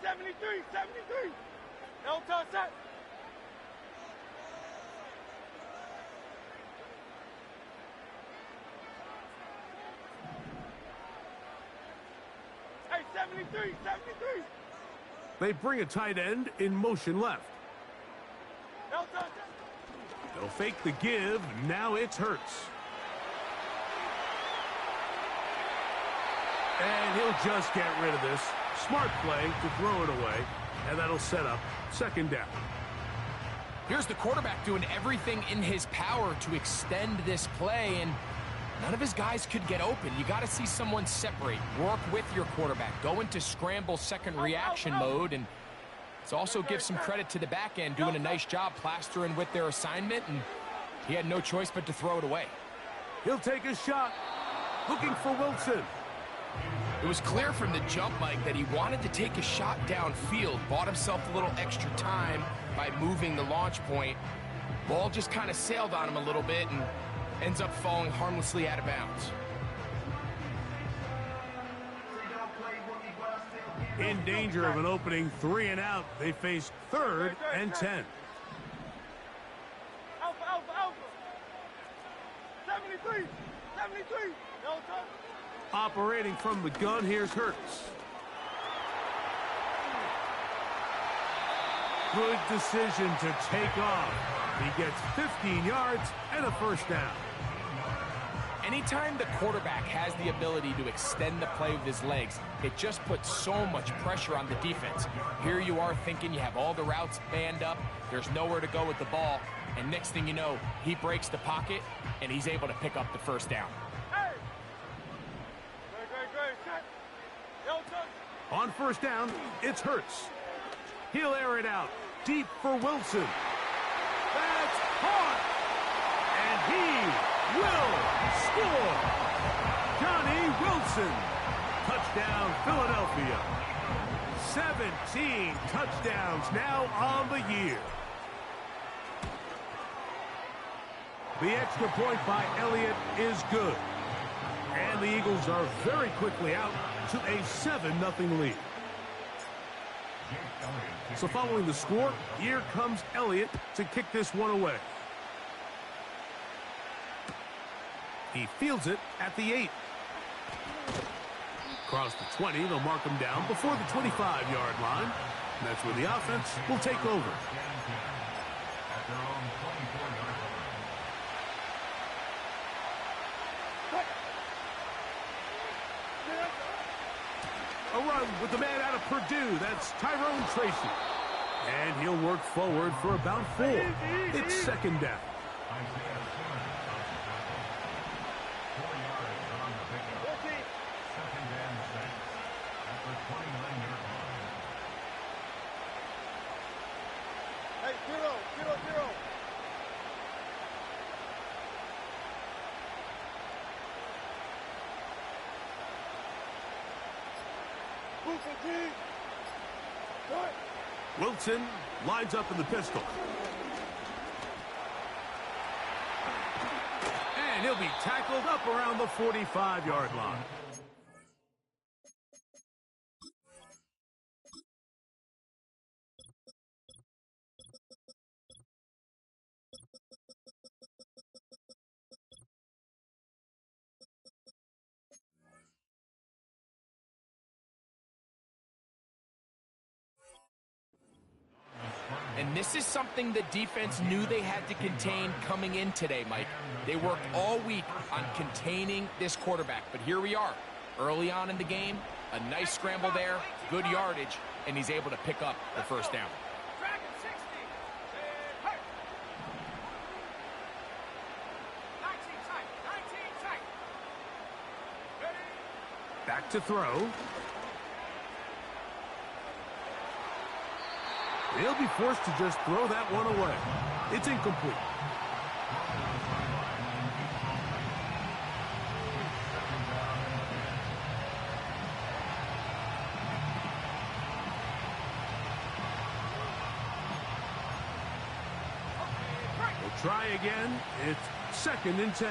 73, 73. No touch that. Hey, 73, 73. They bring a tight end in motion left. No touch that. They'll fake the give. Now it's Hurts. And he'll just get rid of this. Smart play to throw it away. And that'll set up second down. Here's the quarterback doing everything in his power to extend this play, and none of his guys could get open. You got to see someone separate, work with your quarterback, go into scramble second reaction mode, and it's also give some credit to the back end doing a nice job plastering with their assignment, and he had no choice but to throw it away. He'll take a shot, looking for Wilson. It was clear from the jump, Mike, that he wanted to take a shot downfield, bought himself a little extra time by moving the launch point. Ball just kind of sailed on him a little bit and ends up falling harmlessly out of bounds. In danger of an opening 3 and out, they face 3rd and 10. Alpha, alpha, alpha. 73, 73. No touch. Operating from the gun, here's Hurts. Good decision to take off. He gets 15 yards and a first down. Anytime the quarterback has the ability to extend the play with his legs, it just puts so much pressure on the defense. Here you are thinking you have all the routes banned up, there's nowhere to go with the ball, and next thing you know, he breaks the pocket, and he's able to pick up the first down. On first down, it's Hurts. He'll air it out deep for Wilson. That's caught! And he will score! Johnny Wilson. Touchdown, Philadelphia. 17 touchdowns now on the year. The extra point by Elliott is good. And the Eagles are very quickly out to a 7-0 lead. So following the score, here comes Elliott to kick this one away. He fields it at the 8. Across the 20, they'll mark him down before the 25-yard line. And that's where the offense will take over. A run with the man out of Purdue. That's Tyrone Tracy. And he'll work forward for about 4. It's second down. Hey, 0-0-0. Wilson lines up in the pistol. And he'll be tackled up around the 45-yard line. And this is something the defense knew they had to contain coming in today, Mike. They worked all week on containing this quarterback, but here we are. Early on in the game, a nice scramble there, good yardage, and he's able to pick up the first down. Back to throw. They'll be forced to just throw that one away. It's incomplete. We'll try again. It's second and 10.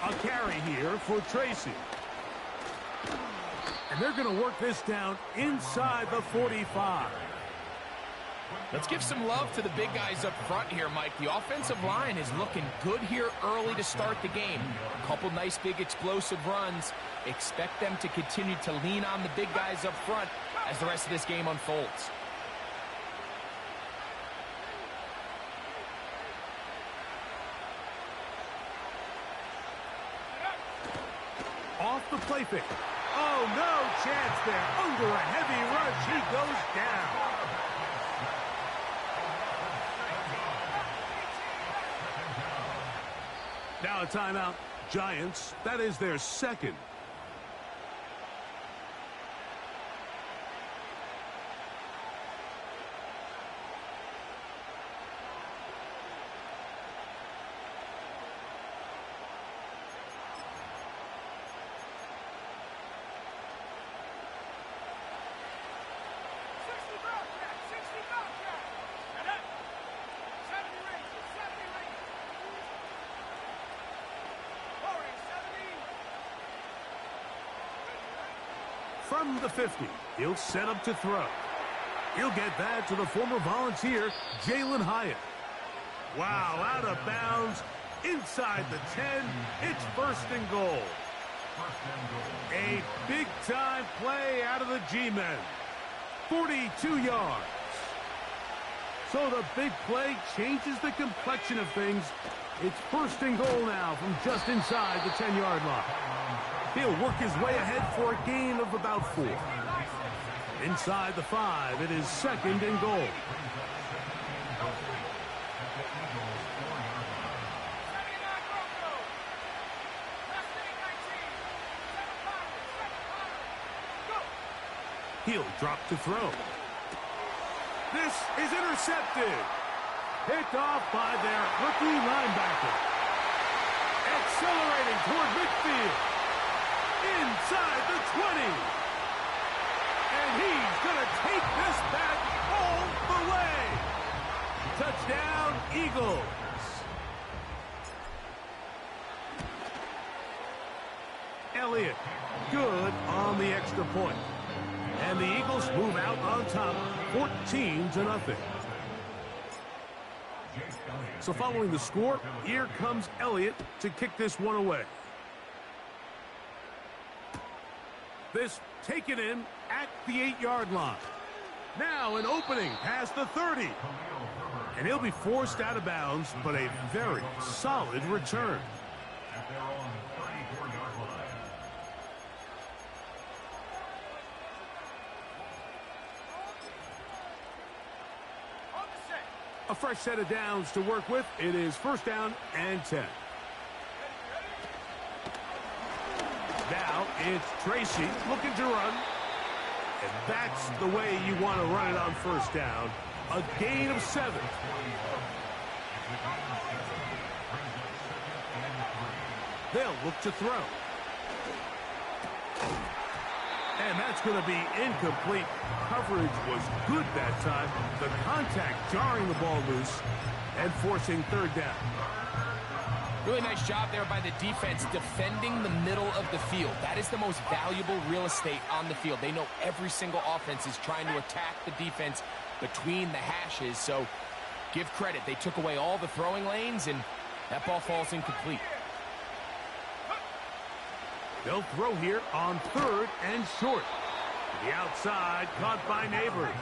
A carry here for Tracy. And they're going to work this down inside the 45. Let's give some love to the big guys up front here, Mike. The offensive line is looking good here early to start the game. A couple nice big explosive runs. Expect them to continue to lean on the big guys up front as the rest of this game unfolds. Off the play fake. Oh, no chance there. Under a heavy rush, he goes down. Now a timeout. Giants, that is their second. From the 50, he'll set up to throw. He'll get that to the former Volunteer, Jalen Hyatt. Wow, out of bounds, inside the 10, it's first and goal. A big-time play out of the G-men. 42 yards. So the big play changes the complexion of things. It's first and goal now from just inside the 10-yard line. He'll work his way ahead for a gain of about 4. Inside the 5, it is second and goal. He'll drop to throw. This is intercepted. Picked off by their rookie linebacker. Accelerating toward midfield. Inside the 20. And he's going to take this back all the way. Touchdown, Eagles. Elliott, good on the extra point. And the Eagles move out on top, 14-0. So following the score, here comes Elliott to kick this one away. This taken in at the 8-yard line. Now an opening past the 30. And he'll be forced out of bounds, but a very solid return. A fresh set of downs to work with. It is first down and 10. Now it's Tracy looking to run. And that's the way you want to run it on first down. A gain of 7. They'll look to throw. And that's going to be incomplete. Coverage was good that time. The contact jarring the ball loose and forcing third down. Really nice job there by the defense defending the middle of the field. That is the most valuable real estate on the field. They know every single offense is trying to attack the defense between the hashes. So give credit. They took away all the throwing lanes, and that ball falls incomplete. They'll throw here on third and short. The outside caught by Neighbors.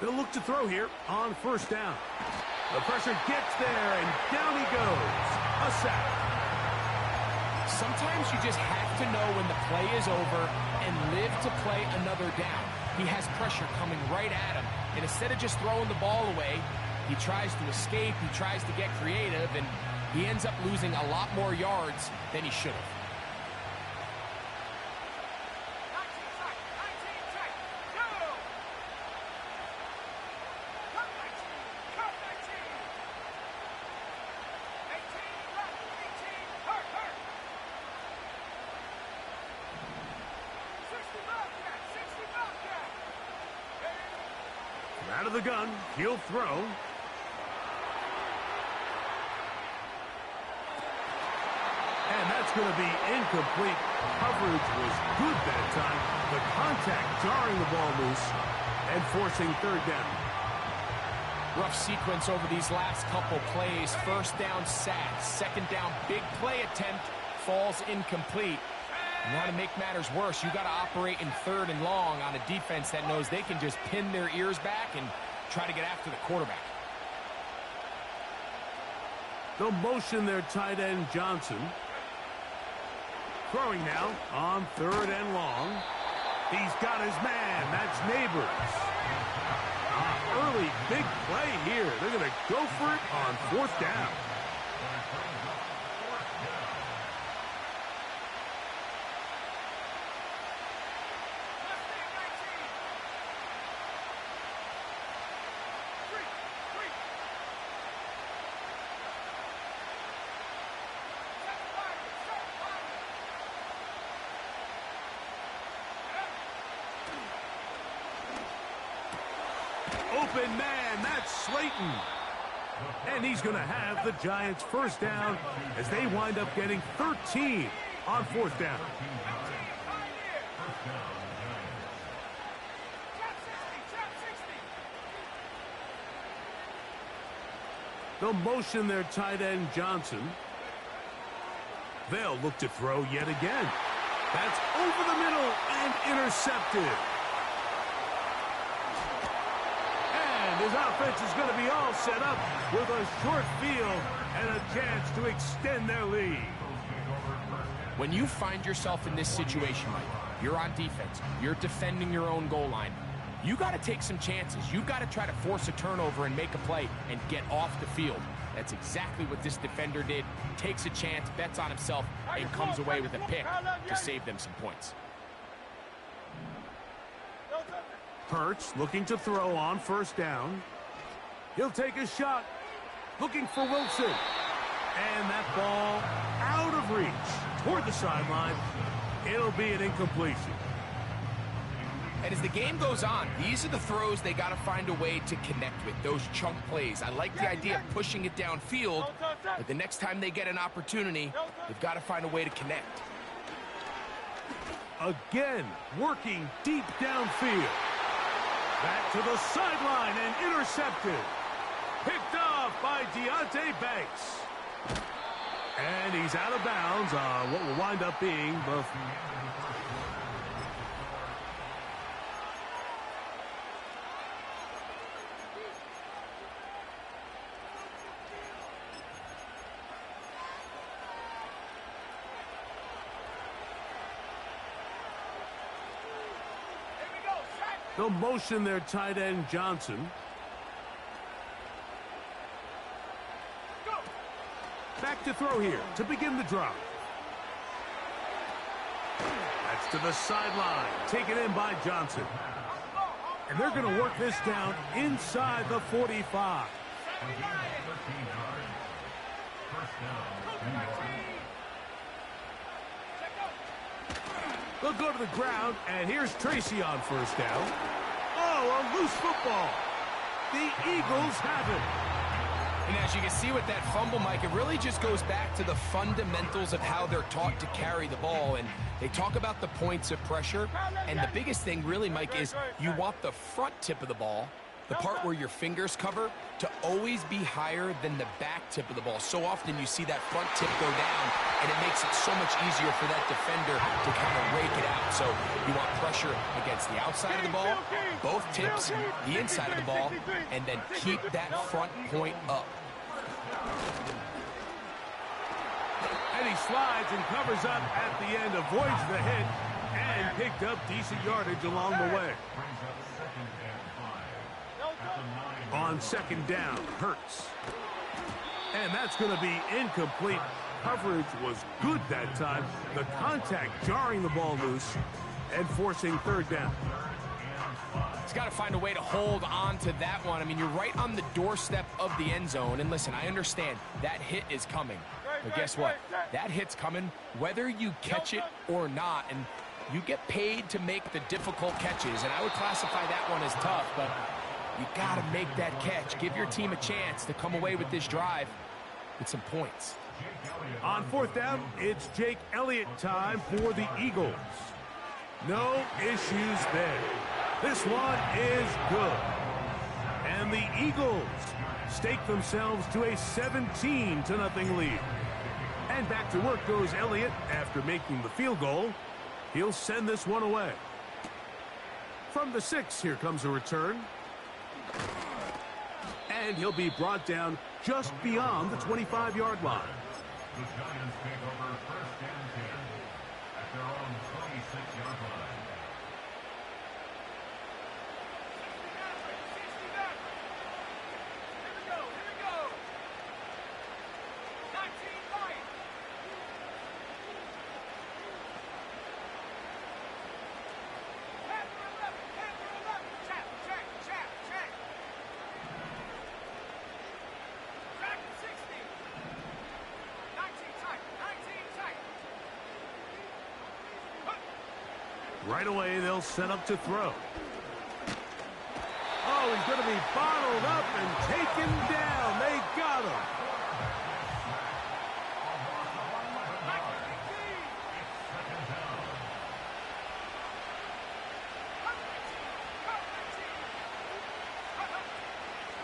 They'll look to throw here on first down. The pressure gets there, and down he goes. A sack. Sometimes you just have to know when the play is over and live to play another down. He has pressure coming right at him, and instead of just throwing the ball away, he tries to escape, he tries to get creative, and he ends up losing a lot more yards than he should have. Out of the gun, he'll throw. And that's going to be incomplete. Coverage was good that time. The contact jarring the ball loose and forcing third down. Rough sequence over these last couple plays. First down, sack. Second down, big play attempt, falls incomplete. Now to make matters worse, you got to operate in third and long on a defense that knows they can just pin their ears back and try to get after the quarterback. They'll motion their tight end, Johnson. Throwing now on third and long. He's got his man. That's Neighbors. Early big play here. They're going to go for it on fourth down. Open man, that's Slayton. And he's going to have the Giants first down as they wind up getting 13 on fourth down. They'll motion their tight end, Johnson. They'll look to throw yet again. That's over the middle and intercepted. His offense is going to be all set up with a short field and a chance to extend their lead. When you find yourself in this situation, Mike, you're on defense, you're defending your own goal line, you got to take some chances. You got to try to force a turnover and make a play and get off the field. That's exactly what this defender did. Takes a chance, bets on himself, and comes away with a pick to save them some points. Hurts looking to throw on first down. He'll take a shot. Looking for Wilson. And that ball out of reach toward the sideline. It'll be an incompletion. And as the game goes on, these are the throws they got to find a way to connect with, those chunk plays. I like the idea of pushing it downfield, but the next time they get an opportunity, they've got to find a way to connect. Again, working deep downfield. Back to the sideline and intercepted. Picked off by Deontay Banks. And he's out of bounds on what will wind up being the... They'll motion their tight end, Johnson. Back to throw here to begin the drive. That's to the sideline. Taken in by Johnson. And they're going to work this down inside the 45. They'll go to the ground, and here's Tracy on first down. Oh, a loose football. The Eagles have it. And as you can see with that fumble, Mike, it really just goes back to the fundamentals of how they're taught to carry the ball. And they talk about the points of pressure. And the biggest thing really, Mike, is you want the front tip of the ball, the part where your fingers cover, to always be higher than the back tip of the ball. So often you see that front tip go down, and it makes it so much easier for that defender to kind of rake it out. So you want pressure against the outside of the ball, both tips, the inside of the ball, and then keep that front point up. And he slides and covers up at the end, avoids the hit, and picked up decent yardage along the way. On second down, Hurts. And that's going to be incomplete. Coverage was good that time. The contact jarring the ball loose and forcing third down. He's got to find a way to hold on to that one. I mean, you're right on the doorstep of the end zone. And listen, I understand that hit is coming. But guess what? That hit's coming whether you catch it or not. And you get paid to make the difficult catches. And I would classify that one as tough, but You got to make that catch. Give your team a chance to come away with this drive with some points. On fourth down, it's Jake Elliott time for the Eagles. No issues there. This one is good. And the Eagles stake themselves to a 17-0 lead. And back to work goes Elliott after making the field goal. He'll send this one away. From the 6, here comes a return. And he'll be brought down just beyond the 25-yard line. The Giants take over first and 10 at their own 26-yard line. Right away, they'll set up to throw. Oh, he's going to be bottled up and taken down. They got him.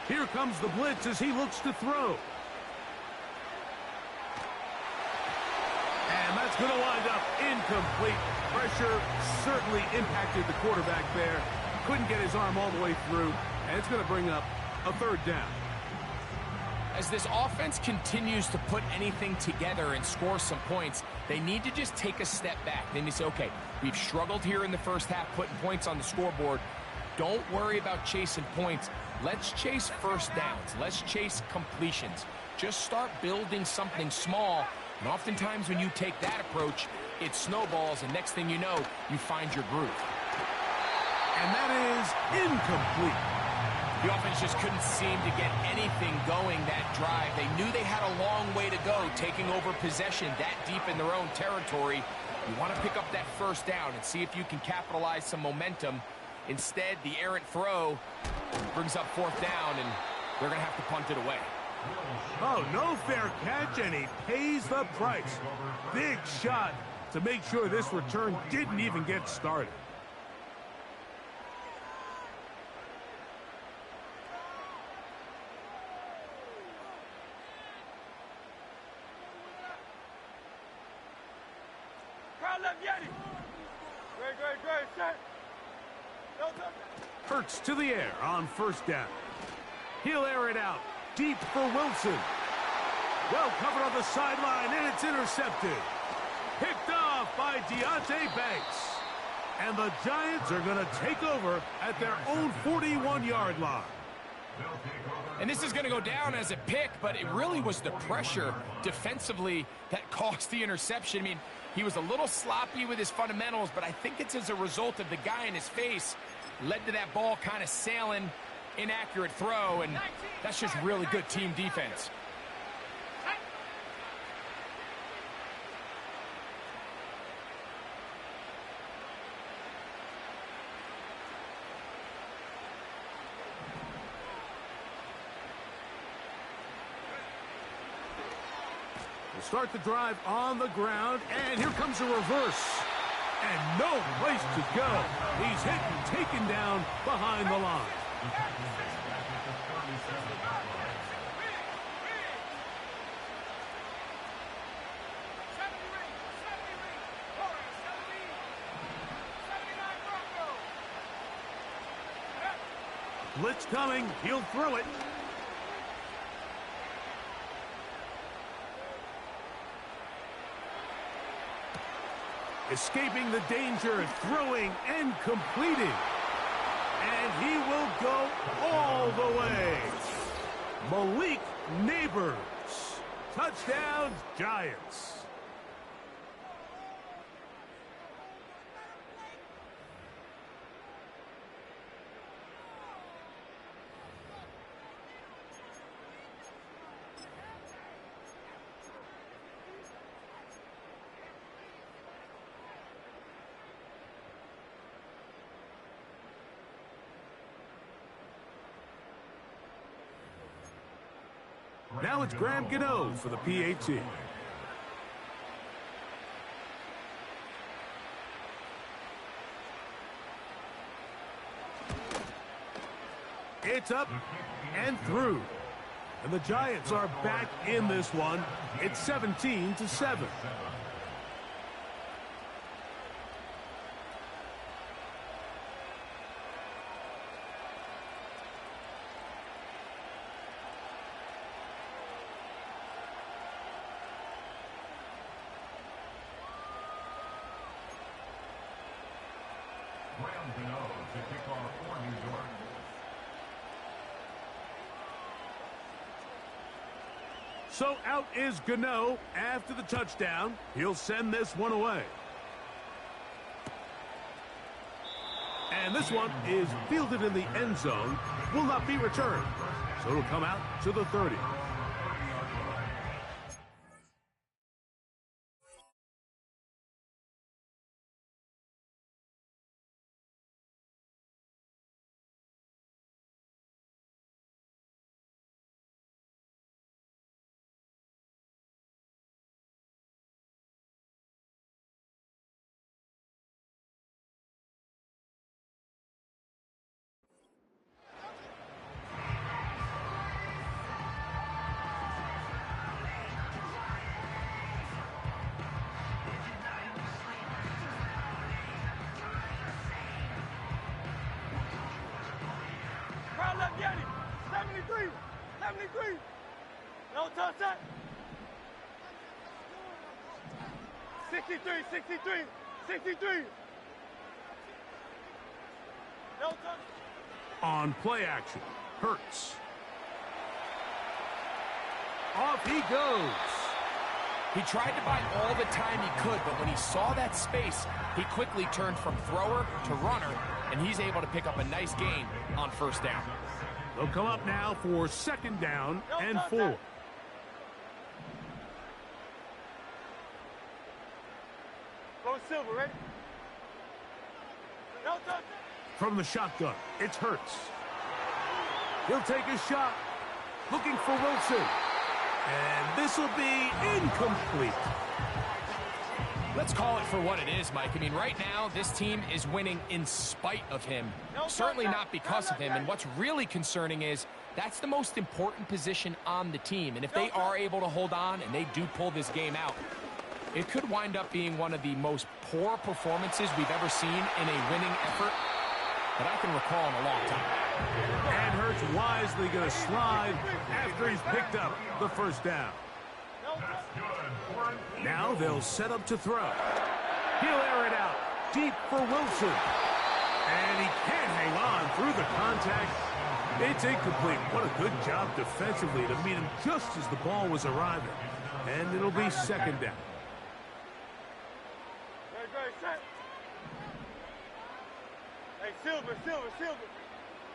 Here comes the blitz as he looks to throw. And that's going to wind up incomplete. Pressure certainly impacted the quarterback there. Couldn't get his arm all the way through, and it's going to bring up a third down. As this offense continues to put anything together and score some points, they need to just take a step back. They need to say, okay, we've struggled here in the first half putting points on the scoreboard. Don't worry about chasing points. Let's chase first downs. Let's chase completions. Just start building something small. And oftentimes when you take that approach, it snowballs, and next thing you know, you find your groove. And that is incomplete. The offense just couldn't seem to get anything going that drive. They knew they had a long way to go, taking over possession that deep in their own territory. You want to pick up that first down and see if you can capitalize some momentum. Instead, the errant throw brings up fourth down, and they're going to have to punt it away. Oh, no fair catch, and he pays the price. Big shot to make sure this return didn't even get started. Crowd left Yeti. Great, set. No touchdown. Hurts to the air on first down. He'll air it out deep for Wilson. Well covered on the sideline, and it's intercepted. Picked off by Deonte Banks. And the Giants are going to take over at their own 41-yard line. And this is going to go down as a pick, but it really was the pressure defensively that caused the interception. I mean, he was a little sloppy with his fundamentals, but I think it's as a result of the guy in his face led to that ball kind of sailing, inaccurate throw, and that's just really good team defense. We'll start the drive on the ground, and here comes a reverse. And no place to go. He's hit and taken down behind the line. Blitz coming. He'll throw it. Escaping the danger, throwing and completing. And he will go all the way. Malik Neighbors. Touchdown, Giants. Now it's Graham Gano for the PAT. It's up and through. And the Giants are back in this one. It's 17-7. Graham Gano to kick off for New York. So out is Gano after the touchdown. He'll send this one away. And this one is fielded in the end zone. Will not be returned. So it'll come out to the 30. Crowd left Yeti. 73. 73. No touch that. 63. 63. 63. No touch. On play action, Hurts. Off he goes. He tried to buy all the time he could, but when he saw that space, he quickly turned from thrower to runner, and he's able to pick up a nice gain on first down. They'll come up now for second down and 4. Go Silver, ready? No touch. From the shotgun, it's Hurts. He'll take a shot, looking for Wilson. And this will be incomplete. Let's call it for what it is, Mike. I mean, right now, this team is winning in spite of him. Certainly not because of him. And what's really concerning is that's the most important position on the team. And if they are able to hold on and they do pull this game out, it could wind up being one of the most poor performances we've ever seen in a winning effort that I can recall in a long time. And Hurts wisely going to slide after he's picked up the first down. Now they'll set up to throw. He'll air it out deep for Wilson. And he can't hang on through the contact. It's incomplete. What a good job defensively to meet him just as the ball was arriving. And it'll be second down. Great, set. Hey, Silver.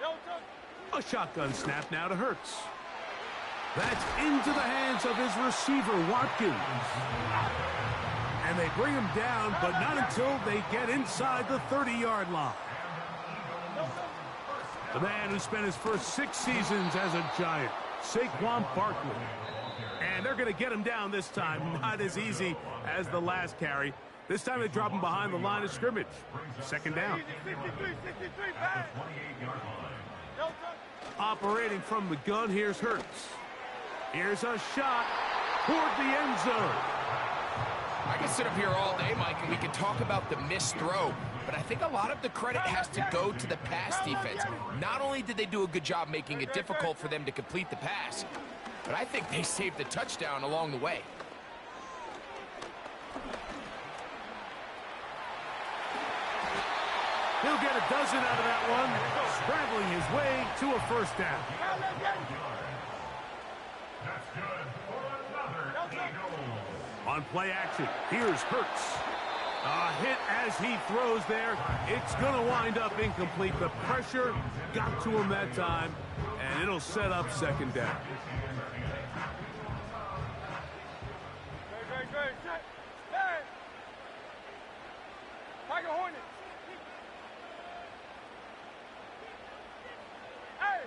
No touch. A shotgun snap now to Hurts. That's into the hands of his receiver, Watkins. And they bring him down, but not until they get inside the 30-yard line. The man who spent his first 6 seasons as a Giant, Saquon Barkley. And they're going to get him down this time. Not as easy as the last carry. This time they drop him behind the line of scrimmage. Second down. 63, bad. No touch. Operating from the gun, here's Hurts. Here's a shot toward the end zone. I can sit up here all day, Mike, and we can talk about the missed throw, but I think a lot of the credit has to go to the pass defense. Not only did they do a good job making it difficult for them to complete the pass, but I think they saved the touchdown along the way. He'll get a dozen out of that one, scrambling his way to a first down. That's good for another Eagle. On play action, here's Hurts. A hit as he throws there. It's going to wind up incomplete. The pressure got to him that time, and it'll set up second down. Great, set. Hey. Tiger Hornet. Hey.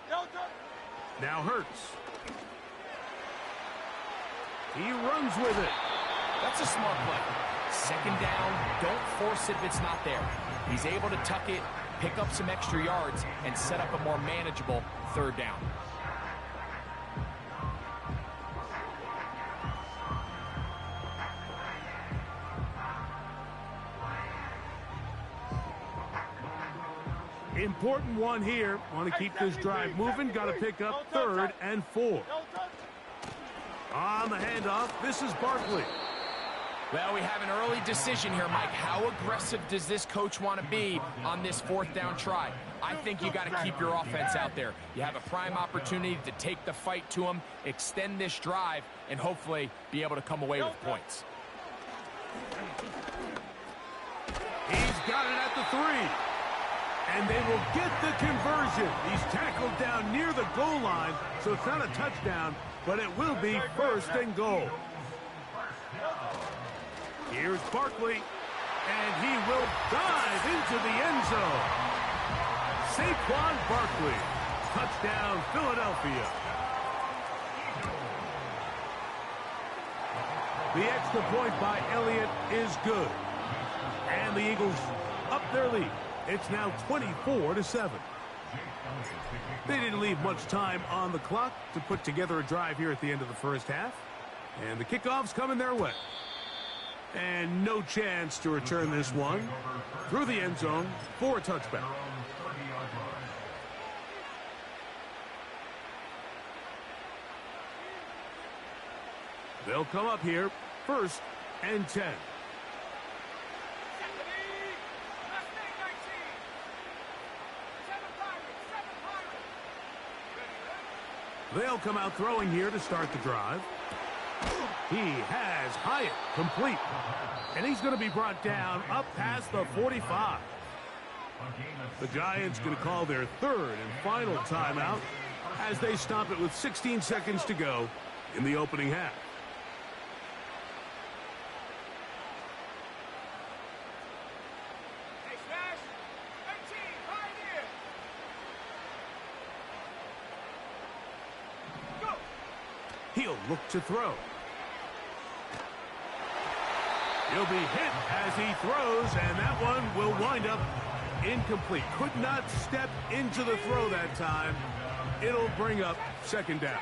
No touch. Now Hurts. He runs with it. That's a smart play. Second down, don't force it if it's not there. He's able to tuck it, pick up some extra yards, and set up a more manageable third down. Important one here. Want to keep this drive moving. Got to pick up 3rd and 4. On the handoff, this is Barkley. Well, we have an early decision here, Mike. How aggressive does this coach want to be on this 4th down try? I think you got to keep your offense out there. You have a prime opportunity to take the fight to them, extend this drive, and hopefully be able to come away with points. He's got it at the 3. And they will get the conversion. He's tackled down near the goal line, so it's not a touchdown, but it will be 1st and goal. Here's Barkley, and he will dive into the end zone. Saquon Barkley, touchdown Philadelphia. The extra point by Elliott is good. And the Eagles up their lead. It's now 24-7. They didn't leave much time on the clock to put together a drive here at the end of the first half. And the kickoff's coming their way. And no chance to return this one through the end zone for a touchback. They'll come up here 1st and 10. They'll come out throwing here to start the drive. He has Hyatt complete. And he's going to be brought down up past the 45. The Giants going to call their 3rd and final timeout as they stop it with 16 seconds to go in the opening half. He'll look to throw. He'll be hit as he throws, and that one will wind up incomplete. Could not step into the throw that time. It'll bring up 2nd down.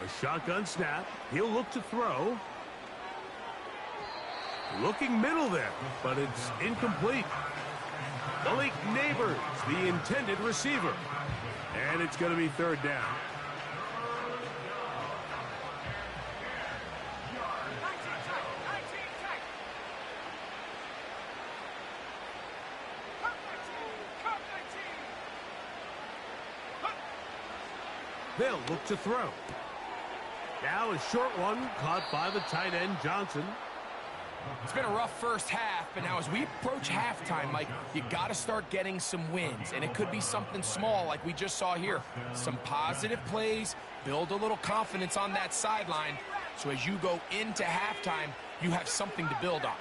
A shotgun snap. He'll look to throw. Looking middle there, but it's incomplete. Malik Neighbors, the intended receiver. And it's going to be 3rd down. They'll look to throw. Now a short one caught by the tight end, Johnson. It's been a rough first half, but now as we approach halftime, Mike, you got to start getting some wins, and it could be something small like we just saw here. Some positive plays, build a little confidence on that sideline, so as you go into halftime, you have something to build on.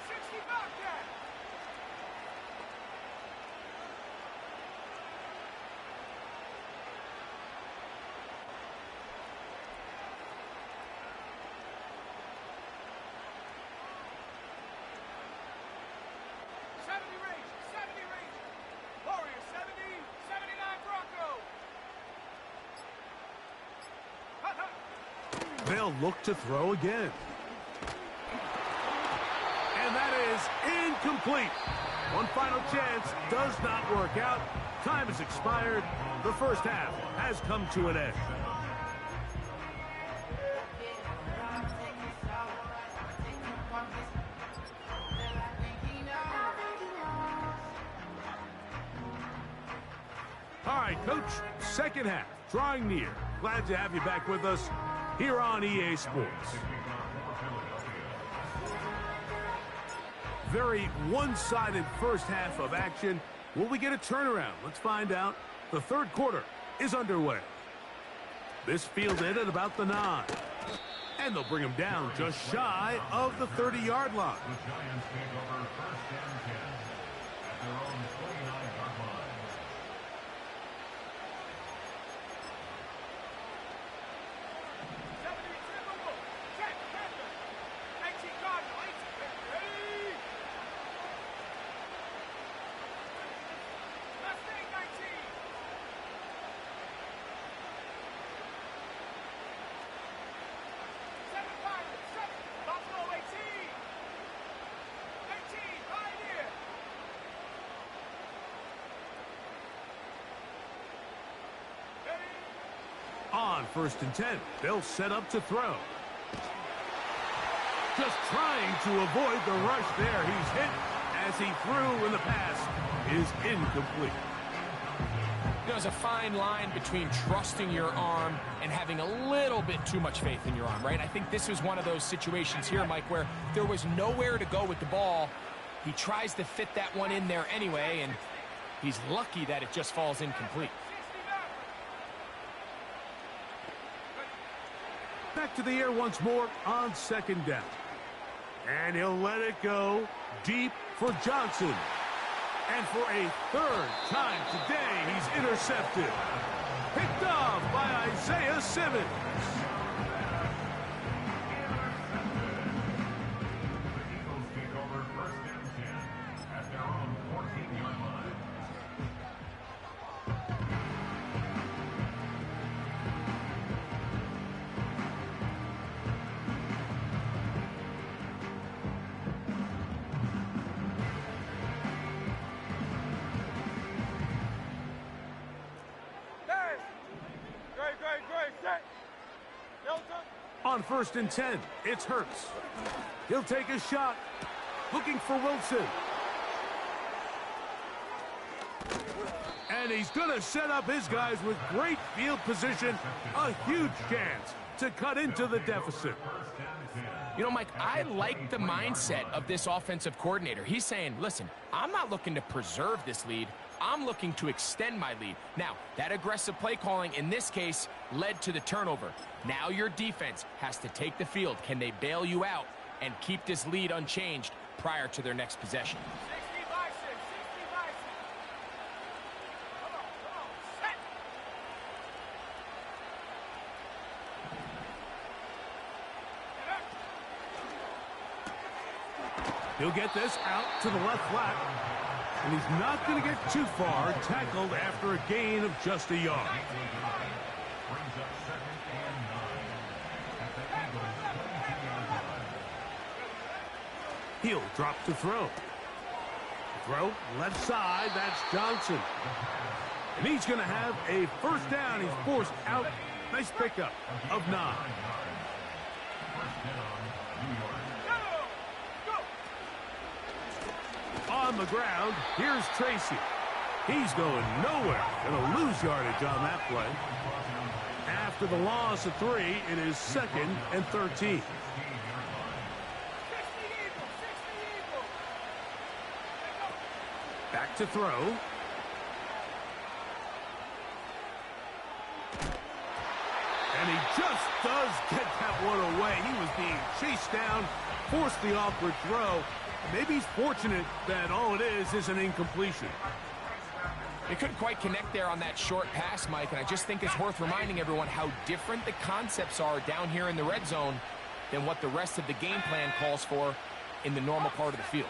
They'll look to throw again. And that is incomplete. One final chance does not work out. Time has expired. The first half has come to an end. All right, Coach, second half, drawing near. Glad to have you back with us here on EA Sports. Very one-sided first half of action. Will we get a turnaround? Let's find out. The third quarter is underway. This fielded at about the 9. And they'll bring him down just shy of the 30-yard line. The Giants take over first and 10 at their own 29-yard line. On first and 10, they'll set up to throw. Just trying to avoid the rush there. He's hit as he threw, and the pass is incomplete. There's a fine line between trusting your arm and having a little bit too much faith in your arm, right? I think this was one of those situations here, Mike, where there was nowhere to go with the ball. He tries to fit that one in there anyway, and he's lucky that it just falls incomplete. Back to the air once more on second down. And he'll let it go deep for Johnson. And for a third time today, he's intercepted. Picked off by Isaiah Simmons. The Eagles take over first and 10 at their own 14-yard line. On first and 10, it's Hurts. He'll take a shot. Looking for Wilson. And he's going to set up his guys with great field position. A huge chance to cut into the deficit. You know, Mike, I like the mindset of this offensive coordinator. He's saying, listen, I'm not looking to preserve this lead. I'm looking to extend my lead. Now, that aggressive play calling in this case led to the turnover. Now your defense has to take the field. Can they bail you out and keep this lead unchanged prior to their next possession? He'll get this out to the left flat. And he's not going to get too far, tackled after a gain of just a yard. Brings up second and 9 at the Eagles' 22-yard line. He'll drop to throw. Throw left side, that's Johnson. And he's going to have a first down. He's forced out. Nice pickup of 9. First down, New York. On the ground, here's Tracy. He's going nowhere. Going to lose yardage on that play. After the loss of 3, it is second and 13. Back to throw. And he just does get that one away. He was being chased down, forced the awkward throw. Maybe he's fortunate that all it is an incompletion. They couldn't quite connect there on that short pass, Mike, and I just think it's worth reminding everyone how different the concepts are down here in the red zone than what the rest of the game plan calls for in the normal part of the field.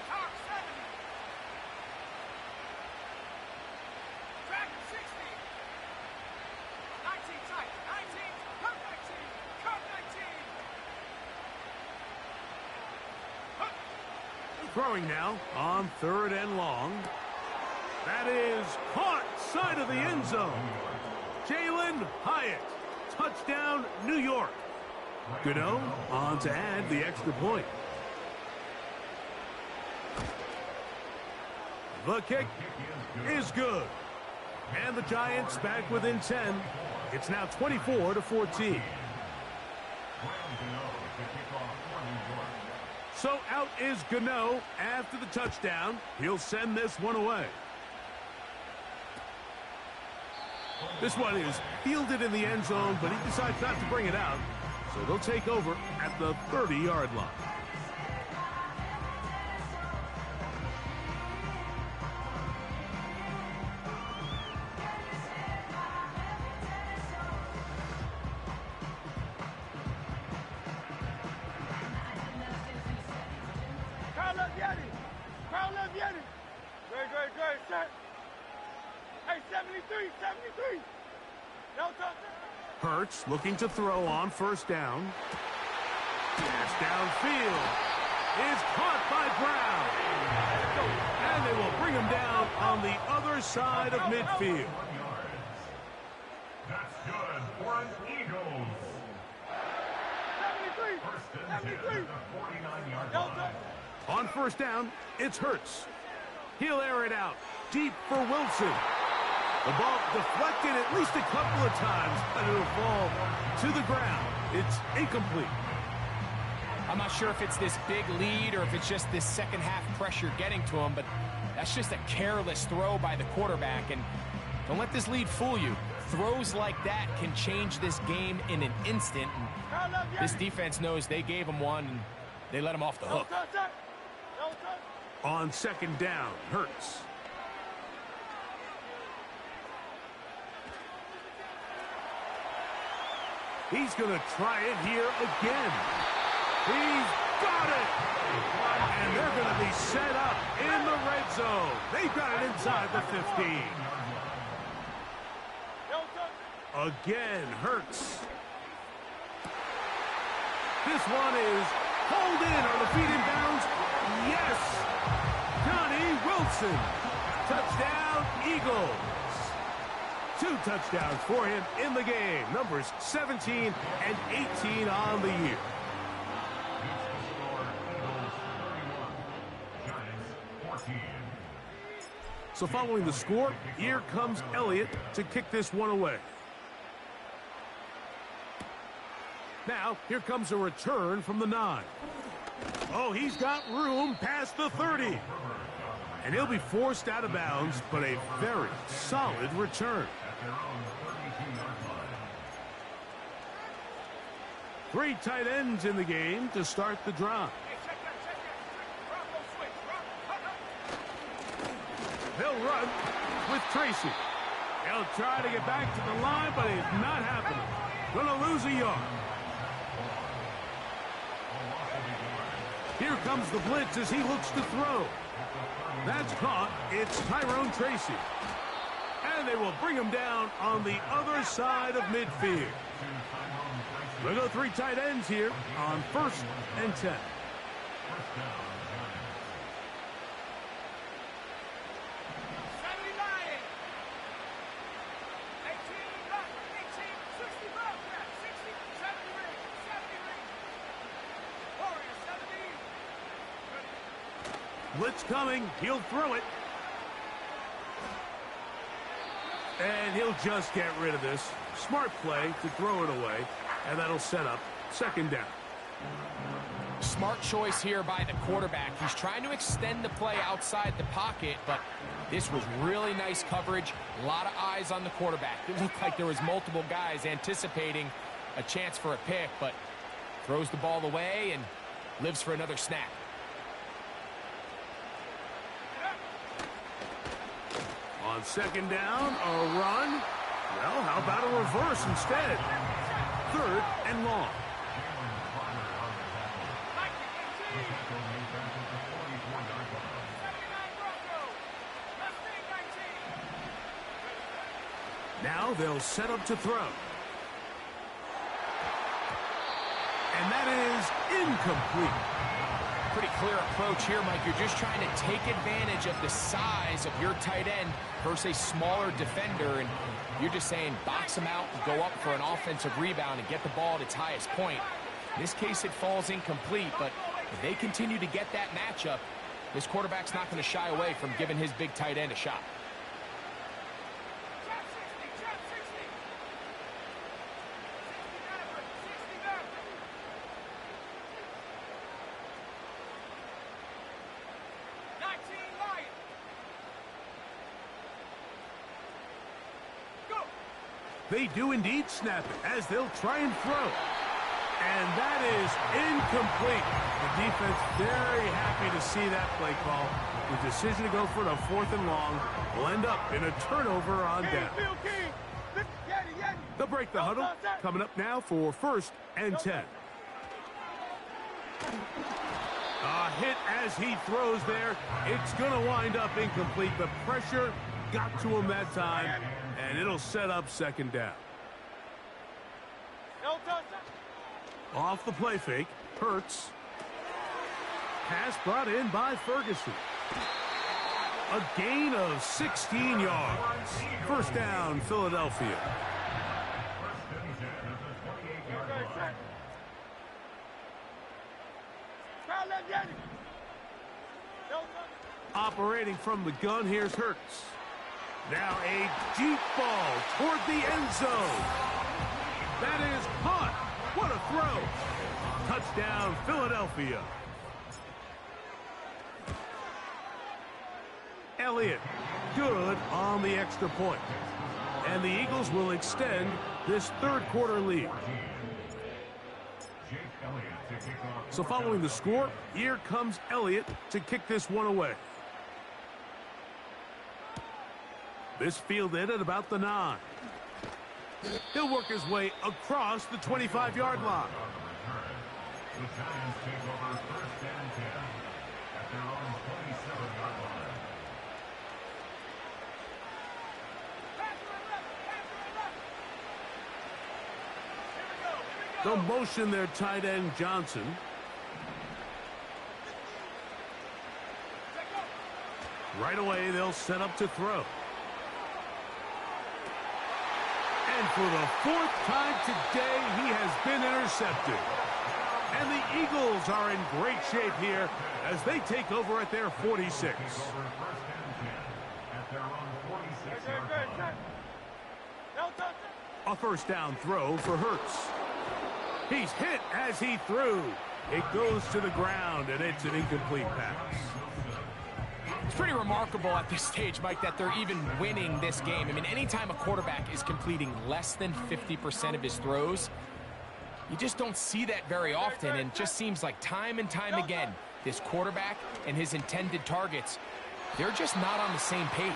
Throwing now on third and long. That is caught side of the end zone. Jalen Hyatt. Touchdown, New York. Gano on to add the extra point. The kick is good. And the Giants back within 10. It's now 24-14. So out is Gano after the touchdown. He'll send this one away. This one is fielded in the end zone, but he decides not to bring it out. So they'll take over at the 30-yard line. Great. Hey, 73. No touchdown. Hurts looking to throw on first down. Pass downfield is caught by Brown. And they will bring him down on the other side of midfield. That's good for an Eagles. 73. 49-yard No line. touchdown. On first down, it's Hurts. He'll air it out deep for Wilson. The ball deflected at least a couple of times, but it'll fall to the ground. It's incomplete. I'm not sure if it's this big lead or if it's just this second half pressure getting to him, but that's just a careless throw by the quarterback. And don't let this lead fool you. Throws like that can change this game in an instant. And this defense knows they gave him one, and they let him off the hook. No touchdown. On second down, Hurts. He's going to try it here again. He's got it! And they're going to be set up in the red zone. They've got it inside the 15. Again, Hurts. This one is pulled in on the feet in bounds. Yes! Johnny Wilson. Touchdown, Eagles. 2 touchdowns for him in the game. Numbers 17 and 18 on the year. So following the score, here comes Elliott to kick this one away. Now, here comes a return from the 9. Oh, he's got room past the 30. And he'll be forced out of bounds, but a very solid return. 3 tight ends in the game to start the drive. They'll run with Tracy. He'll try to get back to the line, but it's not happening. Gonna lose a yard. Here comes the blitz as he looks to throw. That's caught. It's Tyrone Tracy. And they will bring him down on the other side of midfield. We'll go 3 tight ends here on 1st and 10. Blitz coming. He'll throw it. And he'll just get rid of this. Smart play to throw it away. And that'll set up 2nd down. Smart choice here by the quarterback. He's trying to extend the play outside the pocket, but this was really nice coverage. A lot of eyes on the quarterback. It looked like there was multiple guys anticipating a chance for a pick, but throws the ball away and lives for another snap. On 2nd down, a run. Well, how about a reverse instead? 3rd and long. Now they'll set up to throw. And that is incomplete. Pretty clear approach here, Mike. You're just trying to take advantage of the size of your tight end versus a smaller defender, and you're just saying box him out and go up for an offensive rebound and get the ball at its highest point. In this case, it falls incomplete, but if they continue to get that matchup, this quarterback's not going to shy away from giving his big tight end a shot. They do indeed snap it as they'll try and throw. And that is incomplete. The defense very happy to see that play call. The decision to go for it on 4th and long will end up in a turnover on down. They'll break the huddle. Coming up now for 1st and 10. A hit as he throws there. It's going to wind up incomplete. The pressure got to him that time, and it'll set up 2nd down. Off the play fake, Hurts. Pass brought in by Ferguson. A gain of 16 yards. 1st down, Philadelphia. Operating from the gun, here's Hurts. Now a deep ball toward the end zone. That is caught. What a throw. Touchdown, Philadelphia. Elliott, good on the extra point. And the Eagles will extend this 3rd quarter lead. So following the score, here comes Elliott to kick this one away. This fielded at about the 9. He'll work his way across the 25-yard line. The Giants take over 1st and 10 at their own 27-yard line. They'll motion their tight end, Johnson. Right away, they'll set up to throw. And for the 4th time today, he has been intercepted. And the Eagles are in great shape here as they take over at their 46. A 1st down throw for Hurts. He's hit as he threw. It goes to the ground, and it's an incomplete pass. It's pretty remarkable at this stage, Mike, that they're even winning this game. I mean, anytime a quarterback is completing less than 50% of his throws, you just don't see that very often, and it just seems like time and time again, this quarterback and his intended targets, they're just not on the same page.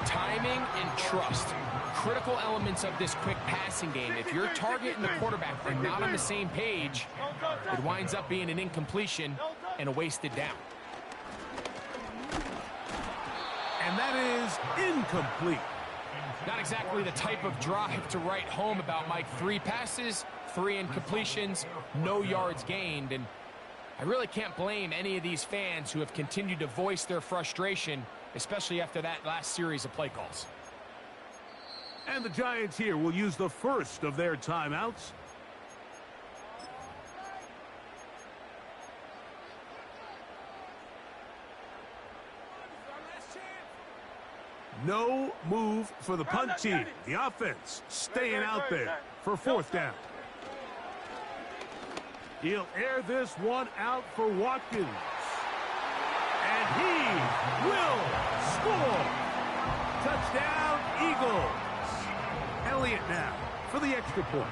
Timing and trust, critical elements of this quick passing game. If your target and the quarterback are not on the same page, it winds up being an incompletion and a wasted down. And that is incomplete. Not exactly the type of drive to write home about, Mike. 3 passes, 3 incompletions, no yards gained. And I really can't blame any of these fans who have continued to voice their frustration, especially after that last series of play calls. And the Giants here will use the 1st of their timeouts. No move for the punt team. The offense staying out there for 4th down. He'll air this one out for Watkins. And he will score. Touchdown, Eagles. Elliott now for the extra point.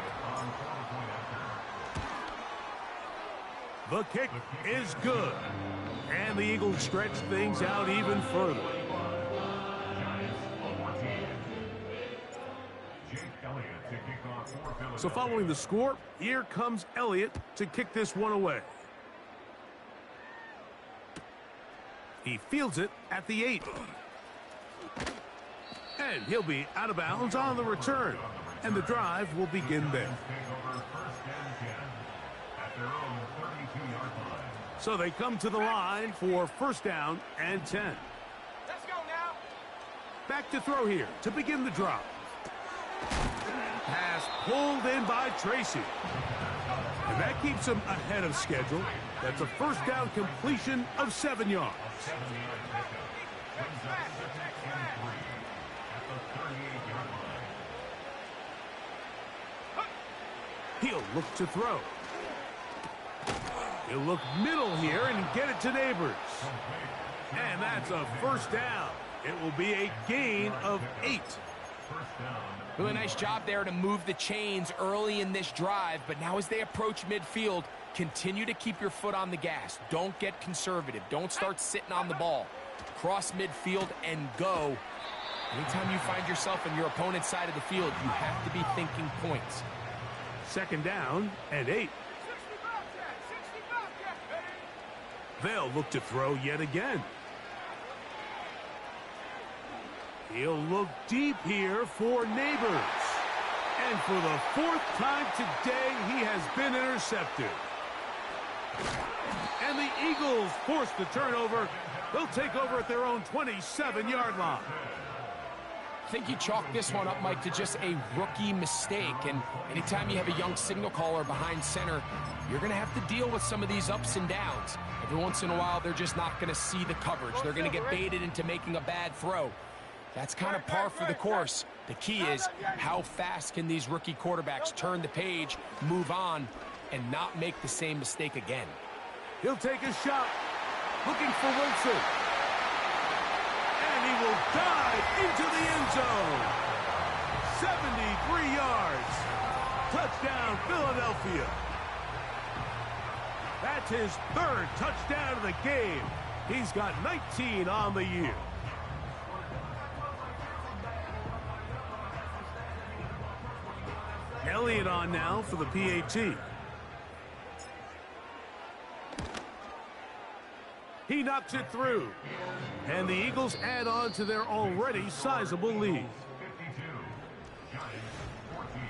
The kick is good. And the Eagles stretch things out even further. So following the score, here comes Elliott to kick this one away. He fields it at the 8. And he'll be out of bounds on the return. And the drive will begin there. So they come to the line for 1st down and 10. Let's go now. Back to throw here to begin the drive. Pass pulled in by Tracy. And that keeps him ahead of schedule. That's a 1st down completion of 7 yards. He'll look to throw. He'll look middle here and get it to Neighbors. And that's a 1st down. It will be a gain of 8. first down. Really nice job there to move the chains early in this drive, but now as they approach midfield, continue to keep your foot on the gas. Don't get conservative. Don't start sitting on the ball. Cross midfield and go. Anytime you find yourself on your opponent's side of the field, you have to be thinking points. Second down and 8. They'll look to throw yet again. He'll look deep here for Neighbors. And for the 4th time today, he has been intercepted. And the Eagles force the turnover. They'll take over at their own 27-yard line. I think you chalk this one up, Mike, to just a rookie mistake. And anytime you have a young signal caller behind center, you're going to have to deal with some of these ups and downs. Every once in a while, they're just not going to see the coverage. They're going to get baited into making a bad throw. That's kind of par for the course. The key is how fast can these rookie quarterbacks turn the page, move on, and not make the same mistake again. He'll take a shot, looking for Wilson. And he will dive into the end zone. 73 yards. Touchdown, Philadelphia. That's his 3rd touchdown of the game. He's got 19 on the year. Elliott on now for the PAT. He knocks it through. And the Eagles add on to their already sizable lead. 52. Giants 14.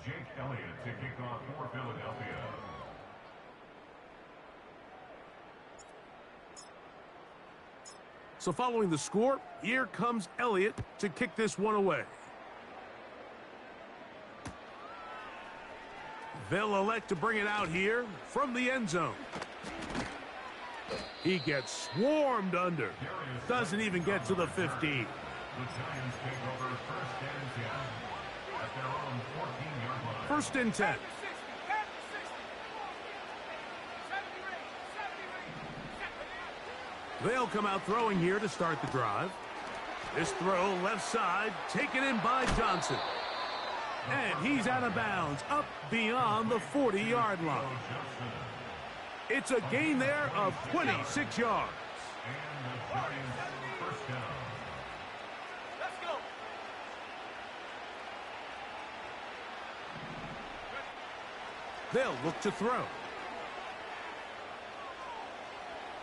Jake Elliott to kick off for Philadelphia. So following the score, here comes Elliott to kick this one away. They'll elect to bring it out here from the end zone. He gets swarmed under. Doesn't even get to the 15. The Giants take over first and 10 at their own 14-yard line. First and 10. They'll come out throwing here to start the drive. This throw left side, taken in by Johnson. And he's out of bounds, up beyond the 40-yard line. It's a gain there of 26 yards. And the Giants first down. Let's go. They'll look to throw.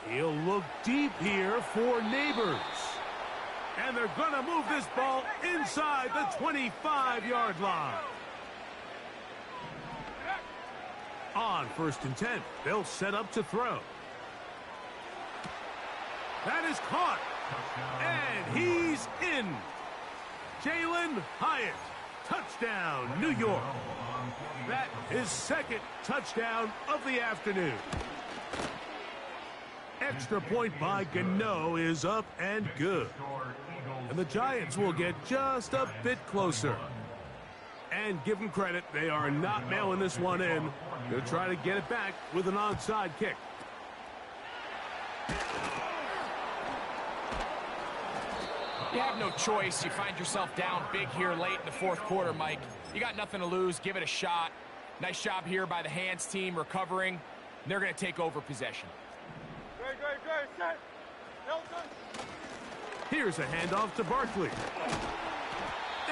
He'll look deep here for Neighbors. And they're going to move this ball inside the 25-yard line. On first and 10, they'll set up to throw. That is caught. And he's in. Jalen Hyatt. Touchdown, New York. That is 2nd touchdown of the afternoon. Extra point by Gano is up and good. And the Giants will get just a bit closer. And give them credit, they are not mailing this one in. They'll try to get it back with an onside kick. You have no choice. You find yourself down big here late in the 4th quarter, Mike. You got nothing to lose. Give it a shot. Nice job here by the hands team recovering. They're going to take over possession. Great, set. Nelson. Here's a handoff to Barkley.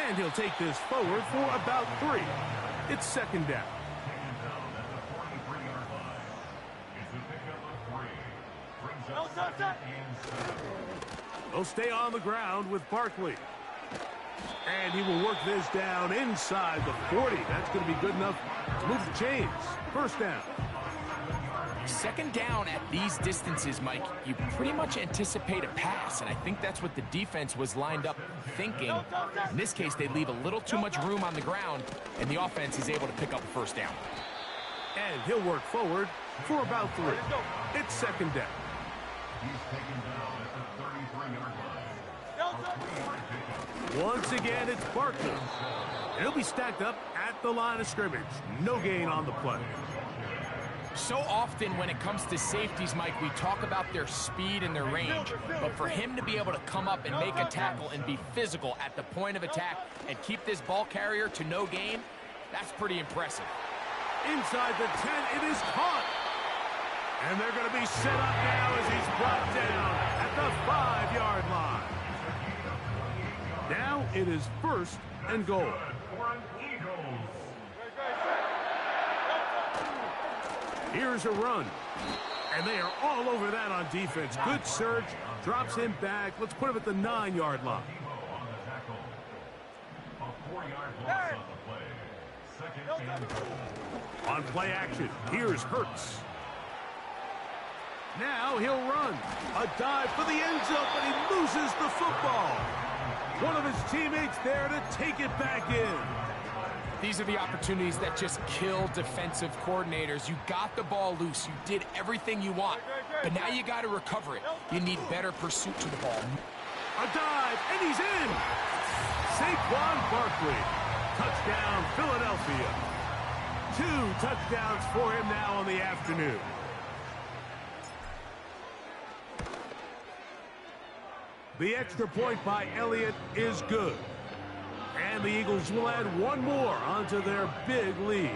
And he'll take this forward for about 3. It's 2nd down. Taken down at the 43-yard line. It's a pickup of 3. Brings up No, set. and 7. They'll stay on the ground with Barkley. And he will work this down inside the 40. That's going to be good enough to move the chains. First down. 2nd down at these distances, Mike, you pretty much anticipate a pass, and I think that's what the defense was lined up thinking. In this case, they leave a little too much room on the ground, and the offense is able to pick up a first down. And he'll work forward for about 3. It's 2nd down. He's taken down at the 33-yard line. Once again, it's Barkley. He'll be stacked up at the line of scrimmage. No gain on the play. So often when it comes to safeties, Mike, we talk about their speed and their range. But for him to be able to come up and make a tackle and be physical at the point of attack and keep this ball carrier to no gain, that's pretty impressive. Inside the 10, it is caught. And they're going to be set up now as he's brought down at the 5-yard line. Now it is 1st and goal. Here's a run. And they are all over that on defense. Good surge. Drops him back. Let's put him at the 9-yard line. On play action, here's Hurts. Now he'll run. A dive for the end zone, but he loses the football. One of his teammates there to take it back in. These are the opportunities that just kill defensive coordinators. You got the ball loose. You did everything you want. But now you got to recover it. You need better pursuit to the ball. A dive, and he's in. Saquon Barkley. Touchdown, Philadelphia. 2 touchdowns for him now on the afternoon. The extra point by Elliott is good. And the Eagles will add one more onto their big lead.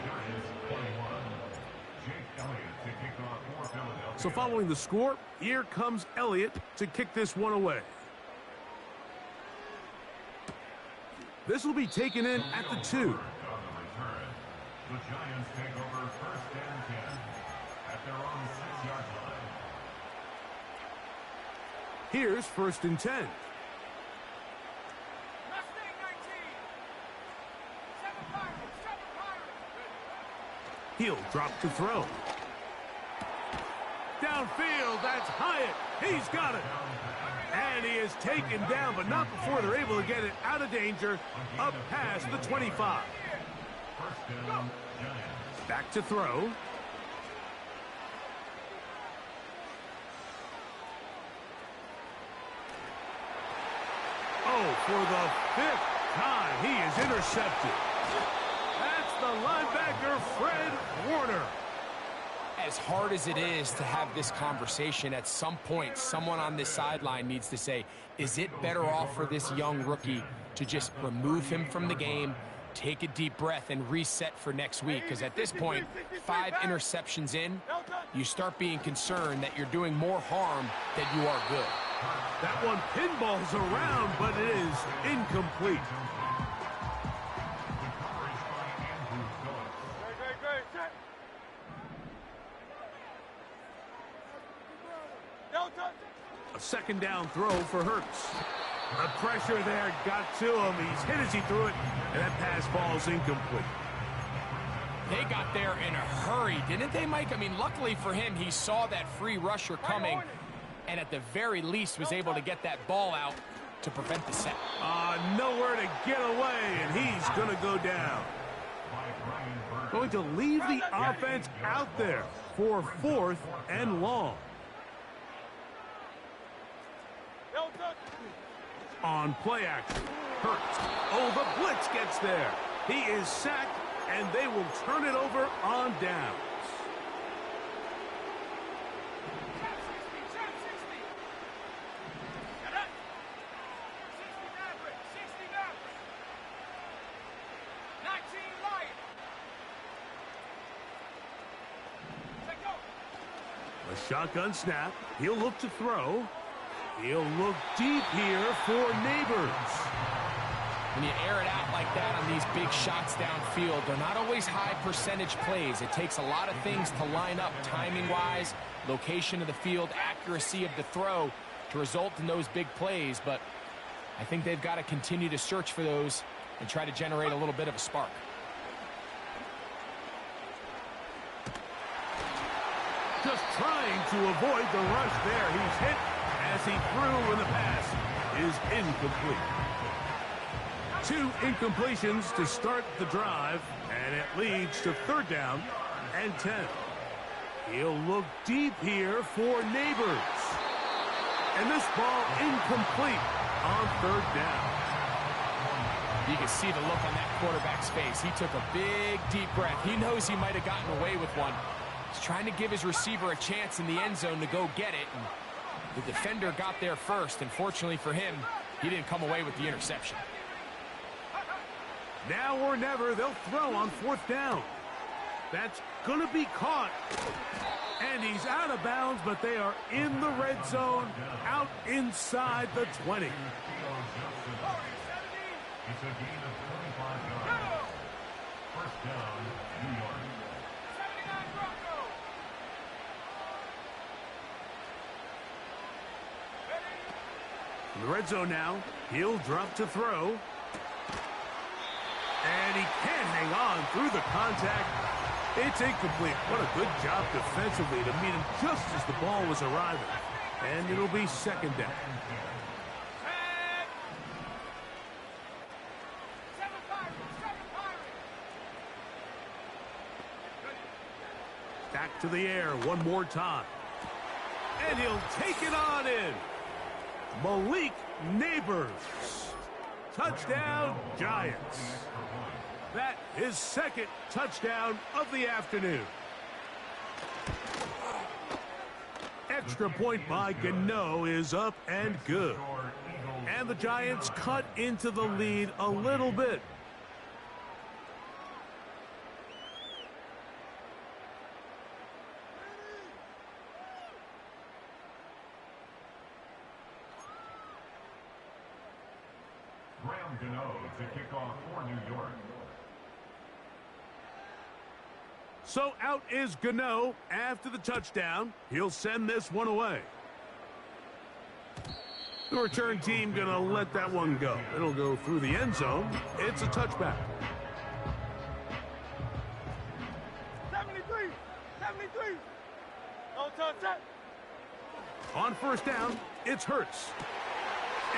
So following the score, here comes Elliott to kick this one away. This will be taken in at the 2. The Giants take over 1st and 10 at their own 6-yard line. Here's 1st and 10. He'll drop to throw. Downfield, that's Hyatt. He's got it. And he is taken down, but not before they're able to get it out of danger, up past the 25. Back to throw. Oh, for the 5th time, he is intercepted. That's the linebacker, Fred Warner. As hard as it is to have this conversation, at some point, someone on this sideline needs to say, is it better off for this young rookie to just remove him from the game, take a deep breath, and reset for next week? Because at this point, 5 interceptions in, you start being concerned that you're doing more harm than you are good. That one pinballs around, but it is incomplete. A 2nd down throw for Hurts. The pressure there got to him. He's hit as he threw it, and that pass ball's incomplete. They got there in a hurry, didn't they, Mike? I mean, luckily for him, he saw that free rusher coming, and at the very least was able to get that ball out to prevent the sack. Nowhere to get away, and he's going to go down. Going to leave the offense out there for 4th and long. On play action, Hurts. Oh, the blitz gets there. He is sacked, and they will turn it over on downs. A shotgun snap. He'll look to throw. He'll look deep here for Neighbors. When you air it out like that on these big shots downfield, they're not always high percentage plays. It takes a lot of things to line up timing-wise, location of the field, accuracy of the throw to result in those big plays. But I think they've got to continue to search for those and try to generate a little bit of a spark. Just trying to avoid the rush there. He's hit as he threw, and the pass is incomplete. 2 incompletions to start the drive, and it leads to 3rd down and 10. He'll look deep here for Neighbors. And this ball incomplete on 3rd down. You can see the look on that quarterback's face. He took a big, deep breath. He knows he might have gotten away with one, He's trying to give his receiver a chance in the end zone to go get it. And the defender got there first, and fortunately for him, he didn't come away with the interception. Now or never, they'll throw on 4th down. That's going to be caught. And he's out of bounds, but they are in the red zone, out inside the 20. It's a gain of 25 yards. First down, New York. 79 Broncos. In the red zone now, he'll drop to throw. And he can't hang on through the contact. It's incomplete. What a good job defensively to meet him just as the ball was arriving. And it'll be 2nd down. Back to the air one more time. And he'll take it on in. Malik Neighbors. Touchdown, Giants. That is 2nd touchdown of the afternoon. Extra point by Gano is up and good. And the Giants cut into the lead a little bit. Gano to kick off for New York. So out is Gano after the touchdown. He'll send this one away. The return team gonna let that one go. It'll go through the end zone. It's a touchback. 73. No touchdown. On 1st down, it's Hurts.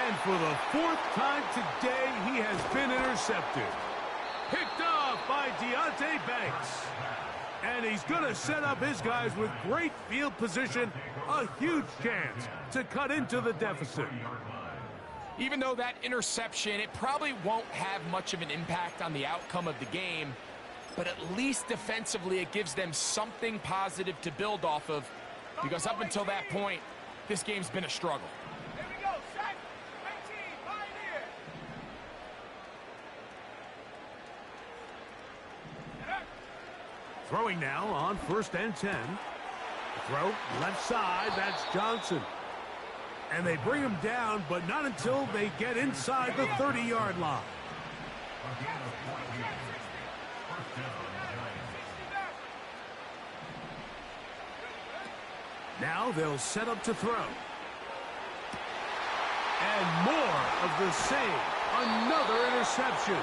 And for the 4th time today, he has been intercepted. Picked off by Deonte Banks. And he's going to set up his guys with great field position. A huge chance to cut into the deficit. Even though that interception, it probably won't have much of an impact on the outcome of the game, but at least defensively it gives them something positive to build off of, because up until that point, this game's been a struggle. Here we go, sack. 18, Pioneer. Throwing now on 1st and 10. Throw left side, that's Johnson. And they bring him down, but not until they get inside the 30-yard line. Now they'll set up to throw. And more of the same. Another interception.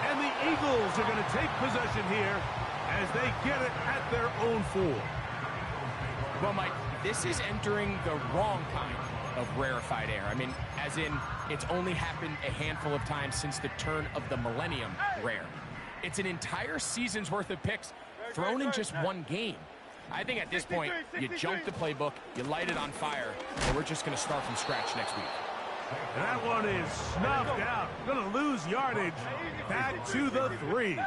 And the Eagles are going to take possession here as they get it at their own 4. Well, Mike, this is entering the wrong kind of rarefied air. I mean, as in, it's only happened a handful of times since the turn of the millennium rare. It's an entire season's worth of picks thrown in just one game. I think at this point, you jump the playbook, you light it on fire, and we're just going to start from scratch next week. And that one is snuffed out. Going to lose yardage. Back to the 3.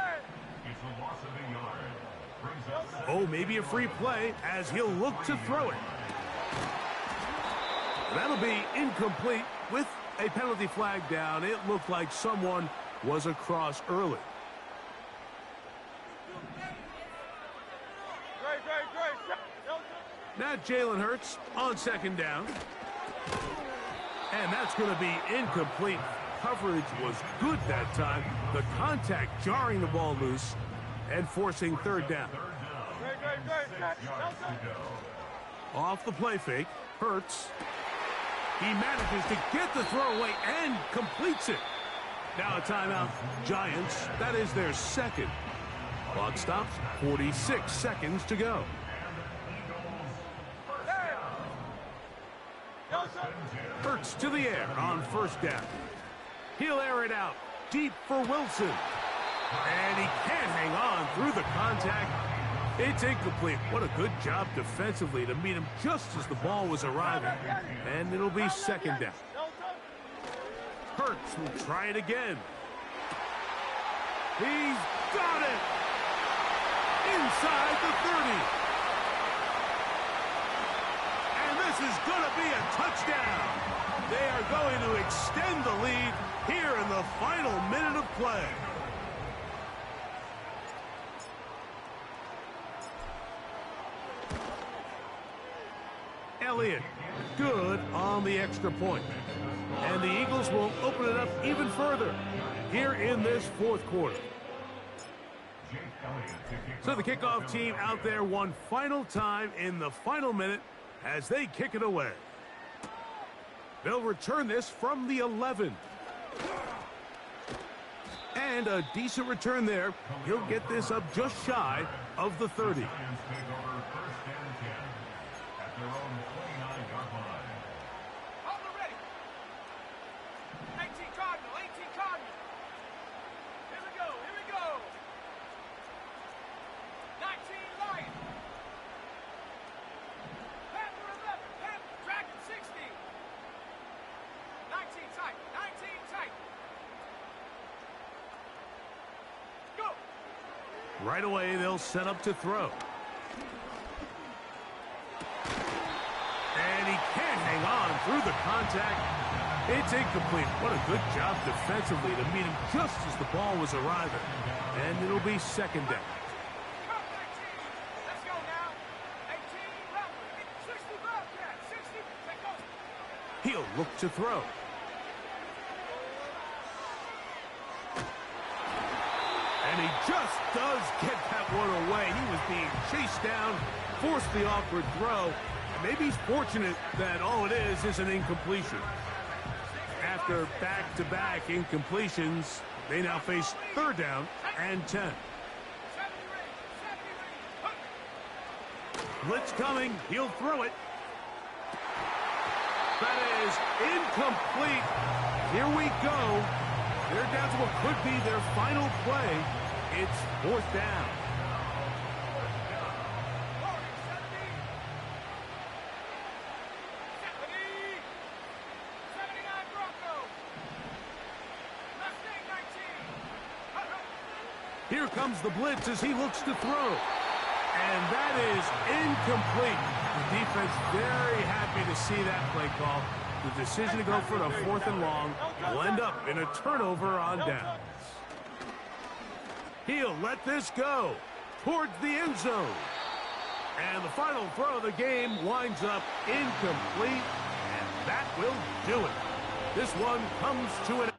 Oh, maybe a free play as he'll look to throw it. That'll be incomplete with a penalty flag down. It looked like someone was across early. Now Jalen Hurts on 2nd down. And that's going to be incomplete. Coverage was good that time. The contact jarring the ball loose and forcing 3rd down. Off the play fake, Hurts. He manages to get the throw away and completes it. Now a timeout. Giants, that is their 2nd. Clock stops, 46 seconds to go. Hurts to the air on 1st down. He'll air it out deep for Wilson. And he can't hang on through the contact. It's incomplete. What a good job defensively to meet him just as the ball was arriving. And it'll be 2nd down. Hurts will try it again. He's got it! Inside the 30. is going to be a touchdown. They are going to extend the lead here in the final minute of play. Elliott, good on the extra point. And the Eagles will open it up even further here in this fourth quarter. So the kickoff team out there one final time in the final minute as they kick it away. They'll return this from the 11. And a decent return there. He'll get this up just shy of the 30. Right away, they'll set up to throw. And he can't hang on through the contact. It's incomplete. What a good job defensively to meet him just as the ball was arriving. And it'll be second down. Let's go now. 18, 60, He'll look to throw. And he just does get that one away. He was being chased down, forced the awkward throw. And maybe he's fortunate that all it is an incompletion. After back-to-back incompletions, they now face third down and 10. Blitz coming. He'll throw it. That is incomplete. Here we go. They're down to what could be their final play. It's fourth down. Here comes the blitz as he looks to throw. And that is incomplete. The defense very happy to see that play call. The decision to go for the fourth and long will end up in a turnover on downs. He'll let this go towards the end zone. And the final throw of the game winds up incomplete, and that will do it. This one comes to an